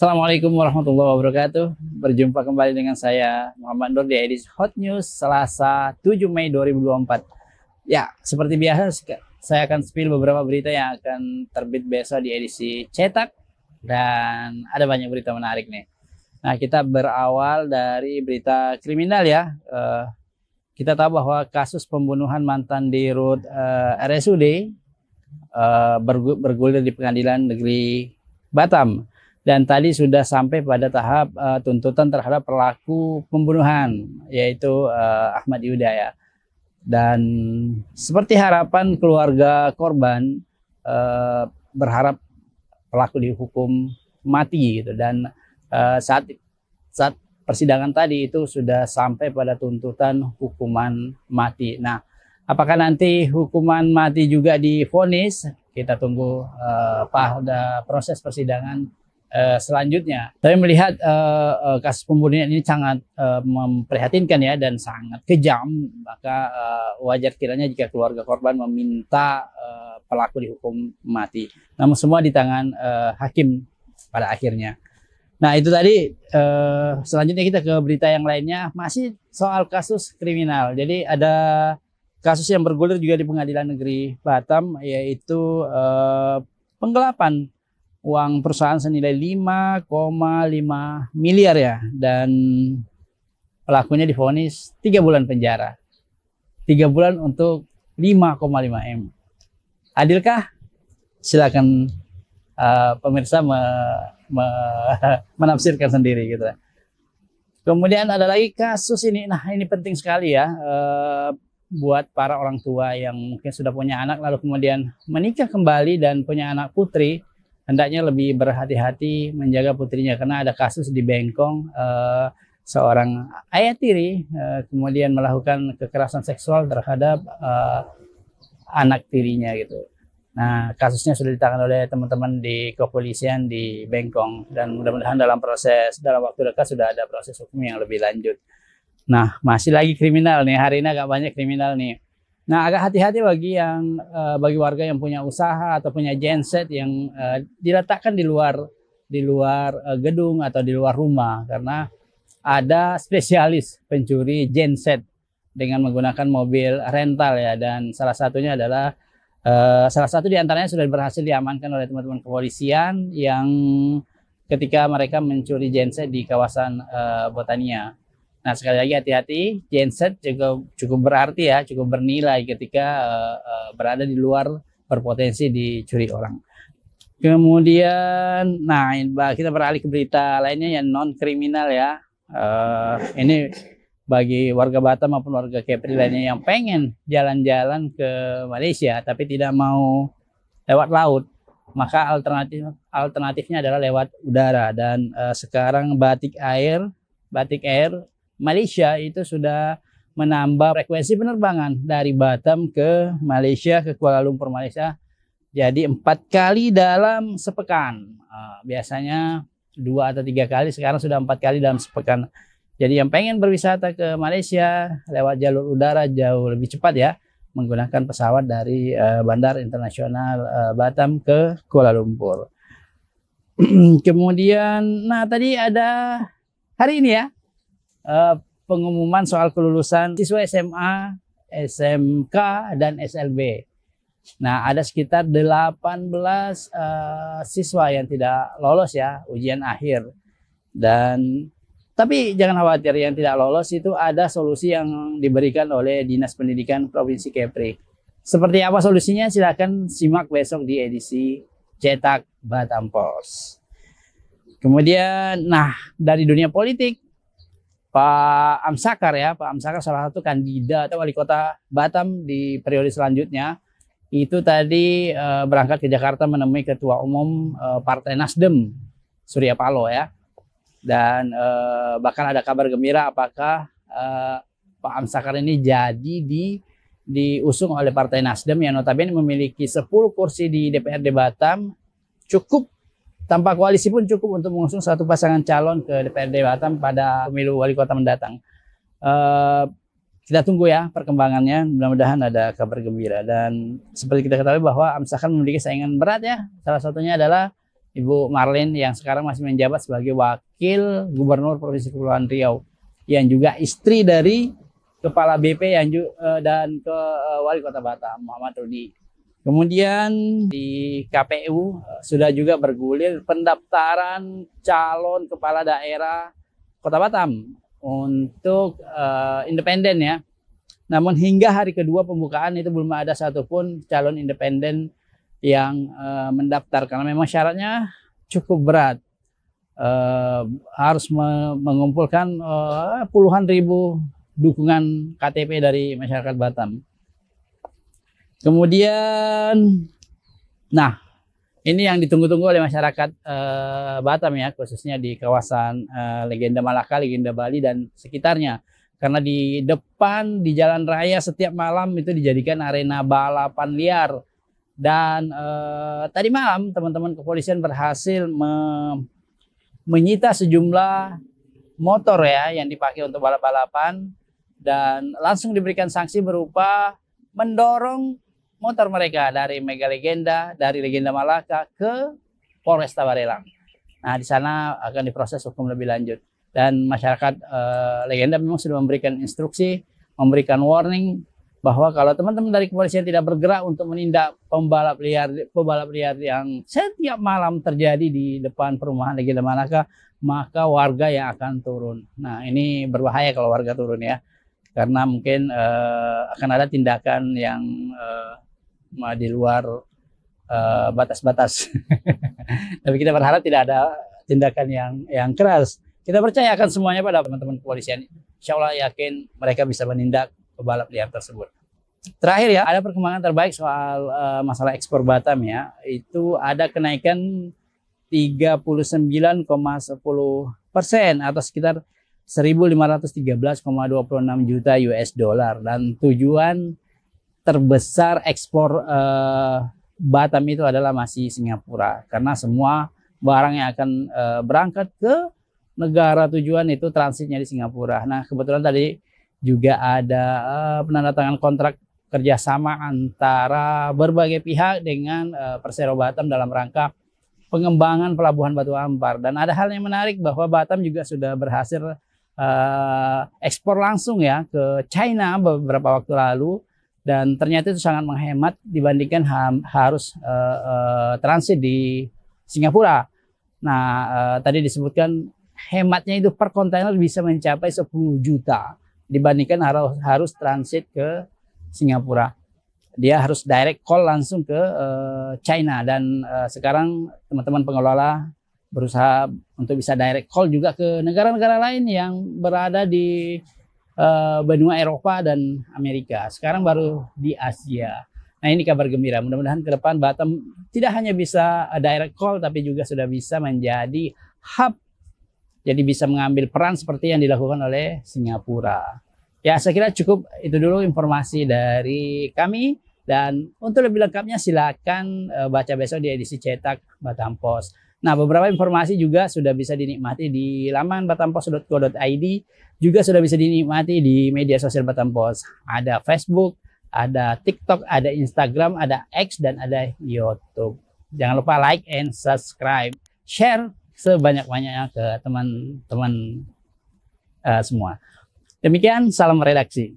Assalamualaikum warahmatullahi wabarakatuh. Berjumpa kembali dengan saya Muhammad Nur di edisi Hot News Selasa 7 Mei 2024. Ya, seperti biasa saya akan spill beberapa berita yang akan terbit besok di edisi cetak dan ada banyak berita menarik nih. Nah, kita berawal dari berita kriminal ya. Kita tahu bahwa kasus pembunuhan mantan Dirut RSUD bergulir di Pengadilan Negeri Batam. Dan tadi sudah sampai pada tahap tuntutan terhadap pelaku pembunuhan, yaitu Ahmad Yuda ya. Dan seperti harapan keluarga korban, berharap pelaku dihukum mati gitu. Dan saat persidangan tadi itu sudah sampai pada tuntutan hukuman mati. Nah, apakah nanti hukuman mati juga divonis? Kita tunggu pada proses persidangan selanjutnya. Saya melihat kasus pembunuhan ini sangat memprihatinkan ya dan sangat kejam, maka wajar kiranya jika keluarga korban meminta pelaku dihukum mati. Namun semua di tangan hakim pada akhirnya. Nah itu tadi, selanjutnya kita ke berita yang lainnya, masih soal kasus kriminal. Jadi ada kasus yang bergulir juga di Pengadilan Negeri Batam, yaitu penggelapan uang perusahaan senilai 5,5 miliar ya, dan pelakunya divonis 3 bulan penjara. 3 bulan untuk 5,5 M. Adilkah? Silakan pemirsa menafsirkan sendiri gitu. Kemudian ada lagi kasus ini, nah ini penting sekali ya buat para orang tua yang mungkin sudah punya anak lalu kemudian menikah kembali dan punya anak putri. Hendaknya lebih berhati-hati menjaga putrinya karena ada kasus di Bengkong, seorang ayah tiri kemudian melakukan kekerasan seksual terhadap anak tirinya gitu. Nah, kasusnya sudah ditangani oleh teman-teman di kepolisian di Bengkong dan mudah-mudahan dalam waktu dekat sudah ada proses hukum yang lebih lanjut. Nah, masih lagi kriminal nih, hari ini agak banyak kriminal nih. Nah, agak hati-hati bagi warga yang punya usaha atau punya genset yang diletakkan di luar gedung atau di luar rumah, karena ada spesialis pencuri genset dengan menggunakan mobil rental ya, dan salah satu di antaranya sudah berhasil diamankan oleh teman-teman kepolisian yang ketika mereka mencuri genset di kawasan Botania. Nah, sekali lagi hati-hati, genset juga cukup berarti ya, cukup bernilai ketika berada di luar, berpotensi dicuri orang. Kemudian, nah kita beralih ke berita lainnya yang non kriminal ya. Ini bagi warga Batam maupun warga Kepri lainnya yang pengen jalan-jalan ke Malaysia tapi tidak mau lewat laut, maka alternatifnya adalah lewat udara. Dan sekarang Batik Air Malaysia itu sudah menambah frekuensi penerbangan dari Batam ke Malaysia, ke Kuala Lumpur Malaysia, jadi 4 kali dalam sepekan. Biasanya 2 atau 3 kali, sekarang sudah 4 kali dalam sepekan. Jadi yang pengen berwisata ke Malaysia lewat jalur udara jauh lebih cepat ya, menggunakan pesawat dari Bandar Internasional Batam ke Kuala Lumpur. Kemudian, nah tadi ada hari ini ya, pengumuman soal kelulusan siswa SMA, SMK, dan SLB. Nah, ada sekitar 18 siswa yang tidak lolos ya ujian akhir. Tapi jangan khawatir, yang tidak lolos itu ada solusi yang diberikan oleh Dinas Pendidikan Provinsi Kepri. Seperti apa solusinya? Silakan simak besok di edisi cetak Batam Pos. Kemudian, nah dari dunia politik, Pak Amsakar ya, Pak Amsakar salah satu kandidat wali kota Batam di periode selanjutnya, itu tadi berangkat ke Jakarta menemui Ketua Umum Partai Nasdem, Surya Paloh ya. Dan bahkan ada kabar gembira apakah Pak Amsakar ini jadi diusung oleh Partai Nasdem yang notabene memiliki 10 kursi di DPRD Batam, cukup tanpa koalisi pun cukup untuk mengusung satu pasangan calon ke DPRD Batam pada pemilu wali kota mendatang. Kita tunggu ya perkembangannya, mudah-mudahan ada kabar gembira. Dan seperti kita ketahui bahwa Amsakar memiliki saingan berat ya, salah satunya adalah Ibu Marlene yang sekarang masih menjabat sebagai Wakil Gubernur Provinsi Kepulauan Riau, yang juga istri dari Kepala BP dan Wali Kota Batam, Muhammad Rudi. Kemudian di KPU sudah juga bergulir pendaftaran calon kepala daerah Kota Batam untuk independen ya. Namun hingga hari kedua pembukaan itu belum ada satupun calon independen yang mendaftar karena memang syaratnya cukup berat. Harus mengumpulkan puluhan ribu dukungan KTP dari masyarakat Batam. Kemudian, nah ini yang ditunggu-tunggu oleh masyarakat Batam ya, khususnya di kawasan Legenda Malaka, Legenda Bali dan sekitarnya. Karena di depan di jalan raya setiap malam itu dijadikan arena balapan liar. Dan tadi malam teman-teman kepolisian berhasil menyita sejumlah motor ya yang dipakai untuk balap-balapan, dan langsung diberikan sanksi berupa mendorong motor mereka dari Mega Legenda, dari Legenda Malaka ke Polresta Barelang. Nah, di sana akan diproses hukum lebih lanjut. Dan masyarakat Legenda memang sudah memberikan instruksi, memberikan warning bahwa kalau teman-teman dari kepolisian tidak bergerak untuk menindak pembalap liar yang setiap malam terjadi di depan perumahan Legenda Malaka, maka warga yang akan turun. Nah, ini berbahaya kalau warga turun ya, karena mungkin akan ada tindakan yang di luar batas-batas. Tapi kita berharap tidak ada tindakan yang keras. Kita percaya akan semuanya pada teman-teman kepolisian. Insya Allah yakin mereka bisa menindak pebalap liar tersebut. Terakhir ya, ada perkembangan terbaik soal masalah ekspor Batam ya. Itu ada kenaikan 39,10% atau sekitar 1.513,26 juta US dollar, dan tujuan terbesar ekspor Batam itu adalah masih Singapura, karena semua barang yang akan berangkat ke negara tujuan itu transitnya di Singapura. Nah, kebetulan tadi juga ada penandatangan kontrak kerjasama antara berbagai pihak dengan Persero Batam dalam rangka pengembangan pelabuhan Batu Ampar. Dan ada hal yang menarik bahwa Batam juga sudah berhasil ekspor langsung ya ke China beberapa waktu lalu, dan ternyata itu sangat menghemat dibandingkan harus transit di Singapura. Nah, tadi disebutkan hematnya itu per kontainer bisa mencapai 10 juta dibandingkan harus transit ke Singapura. Dia harus direct call langsung ke China, dan sekarang teman-teman pengelola berusaha untuk bisa direct call juga ke negara-negara lain yang berada di benua Eropa dan Amerika. Sekarang baru di Asia. Nah, ini kabar gembira. Mudah-mudahan ke depan Batam tidak hanya bisa direct call, tapi juga sudah bisa menjadi hub. Jadi bisa mengambil peran seperti yang dilakukan oleh Singapura. Ya, saya kira cukup itu dulu informasi dari kami. Dan untuk lebih lengkapnya silakan baca besok di edisi cetak Batam Post. Nah, beberapa informasi juga sudah bisa dinikmati di laman batampos.co.id. Juga sudah bisa dinikmati di media sosial Batam Post. Ada Facebook, ada TikTok, ada Instagram, ada X, dan ada YouTube. Jangan lupa like and subscribe. Share sebanyak-banyaknya ke teman-teman semua. Demikian, salam redaksi.